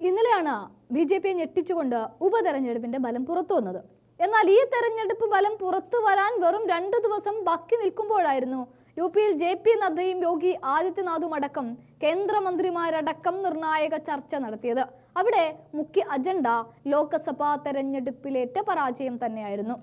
ഇന്നലെയാണ് ബി.ജെ.പിയെ ഞെട്ടിച്ചുകൊണ്ട് ഉപതെരഞ്ഞെടുപ്പിന്റെ ബലം പുറത്തു വന്നത്. എന്നാൽ ഈ തെരഞ്ഞെടുപ്പ് ബലം പുറത്തു വരാൻ വെറും 2 ദിവസം ബാക്കി നിൽക്കുമ്പോഴായിരുന്നു യു.പിയിൽ ജെ.പി. നദ്ദയും യോഗി ആദിത്യനാഥും അടക്കം കേന്ദ്രമന്ത്രിമാരടക്കം നിർണായക ചർച്ച നടത്തിയത്. അവിടെ മുഖ്യ അജണ്ട ലോക്സഭാ തെരഞ്ഞെടുപ്പിലേറ്റ പരാജയം തന്നെയായിരുന്നു.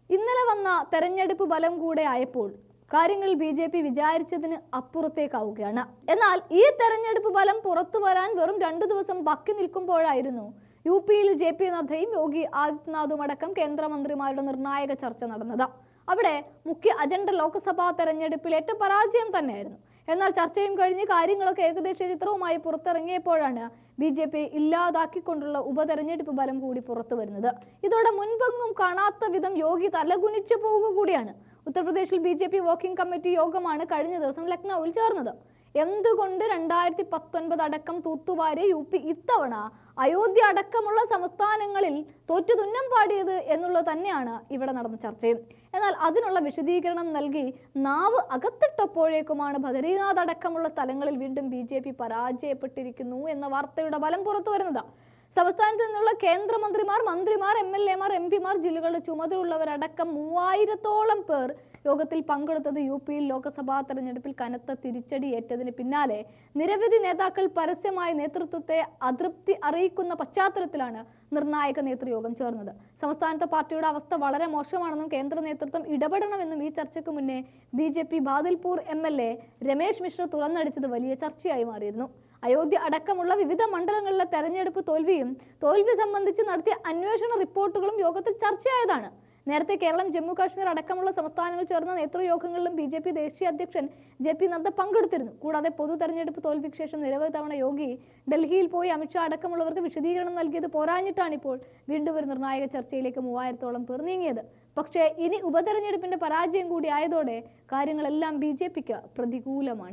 ഇന്നലെ വന്ന തെരഞ്ഞെടുപ്പ് ബലം കൂടെ ആയപ്പോൾ കാര്യങ്ങൾ ബി.ജെ.പി വിചാരിച്ചതിന് അപ്പുറത്തേക്കാവുകയാണ്. എന്നാൽ ഈ തെരഞ്ഞെടുപ്പ് ബലം പുറത്തു വരാൻ വെറും 2 ദിവസം ബാക്കി നിൽക്കുമ്പോഴായിരുന്നു യു.പിയിൽ ജെ.പി. നദ്ദയും യോഗി ആദിത്യനാഥും അടക്കം കേന്ദ്രമന്ത്രിമാരുടെ നിർണായക ചർച്ച നടന്നത്. അവിടെ മുഖ്യ അജണ്ട ലോക്സഭാ തെരഞ്ഞെടുപ്പിലേറ്റ പരാജയം തന്നെയായിരുന്നു. എന്നാൽ ചർച്ചയും കഴിഞ്ഞ് കാര്യങ്ങളൊക്കെ ഏകദേശ ചിത്രവുമായി പുറത്തിറങ്ങിയപ്പോഴാണ് ബി.ജെ.പി ഇല്ലാതാക്കിക്കൊണ്ടുള്ള ഉപതെരഞ്ഞെടുപ്പ് ബലം കൂടി പുറത്തു വരുന്നത്. ഇതോടെ മുൻപെങ്ങും കാണാത്ത വിധം യോഗി തലകുനിച്ചു പോവുക കൂടിയാണ്. ഉത്തർപ്രദേശിൽ ബി.ജെ.പി വർക്കിംഗ് കമ്മിറ്റി യോഗമാണ് കഴിഞ്ഞ ദിവസം ലക്നൌവിൽ ചേർന്നത്. എന്തുകൊണ്ട് 2019 അടക്കം തൂത്തുവാരി യു.പി ഇത്തവണ അയോധ്യ അടക്കമുള്ള സംസ്ഥാനങ്ങളിൽ തോറ്റു തുന്നം പാടിയത് എന്നുള്ളത് തന്നെയാണ് ഇവിടെ നടന്ന ചർച്ചയും. എന്നാൽ അതിനുള്ള വിശദീകരണം നൽകി നാവ് അകത്തിട്ടപ്പോഴേക്കുമാണ് ബദരീനാഥ് അടക്കമുള്ള സ്ഥലങ്ങളിൽ വീണ്ടും ബി.ജെ.പി പരാജയപ്പെട്ടിരിക്കുന്നു എന്ന വാർത്തയുടെ ബലം പുറത്തു വരുന്നത്. സംസ്ഥാനത്ത് നിന്നുള്ള കേന്ദ്രമന്ത്രിമാർ, മന്ത്രിമാർ, എം.എൽ.എമാർ, എം.പിമാർ, ജില്ലകളുടെ ചുമതലയുള്ളവരടക്കം 3000-ഓളം പേർ യോഗത്തിൽ പങ്കെടുത്തത് യു.പിയിൽ ലോക്സഭാ തെരഞ്ഞെടുപ്പിൽ കനത്ത തിരിച്ചടിയേറ്റതിന് പിന്നാലെ നിരവധി നേതാക്കൾ പരസ്യമായി നേതൃത്വത്തെ അതൃപ്തി അറിയിക്കുന്ന പശ്ചാത്തലത്തിലാണ് നിർണായക നേതൃയോഗം ചേർന്നത്. സംസ്ഥാനത്തെ പാർട്ടിയുടെ അവസ്ഥ വളരെ മോശമാണെന്നും കേന്ദ്ര നേതൃത്വം ഇടപെടണമെന്നും ഈ ചർച്ചയ്ക്ക് മുന്നേ ബി.ജെ.പി ബാദൽപൂർ എം.എൽ.എ രമേശ് മിശ്ര തുറന്നടിച്ചത് വലിയ ചർച്ചയായി മാറിയിരുന്നു. അയോധ്യ അടക്കമുള്ള വിവിധ മണ്ഡലങ്ങളിലെ തെരഞ്ഞെടുപ്പ് തോൽവി സംബന്ധിച്ച് നടത്തിയ അന്വേഷണ റിപ്പോർട്ടുകളും യോഗത്തിൽ ചർച്ചയായതാണ്. നേരത്തെ കേരളം, ജമ്മു കാശ്മീർ അടക്കമുള്ള സംസ്ഥാനങ്ങൾ ചേർന്ന നേതൃയോഗങ്ങളിലും ബി.ജെ.പി ദേശീയ അധ്യക്ഷൻ ജെ.പി. നദ്ദ പങ്കെടുത്തിരുന്നു. കൂടാതെ പൊതു തെരഞ്ഞെടുപ്പ് തോൽവിക്ക് ശേഷം നിരവധി തവണ യോഗി ഡൽഹിയിൽ പോയി അമിത്ഷാ അടക്കമുള്ളവർക്ക് വിശദീകരണം നൽകിയത് പോരാഞ്ഞിട്ടാണിപ്പോൾ വീണ്ടും ഒരു നിർണായക ചർച്ചയിലേക്ക് 3000-ഓളം പേർ നീങ്ങിയത്. പക്ഷേ ഇനി ഉപതെരഞ്ഞെടുപ്പിന്റെ പരാജയം കൂടി ആയതോടെ കാര്യങ്ങളെല്ലാം ബി.ജെ.പിക്ക് പ്രതികൂലമാണ്.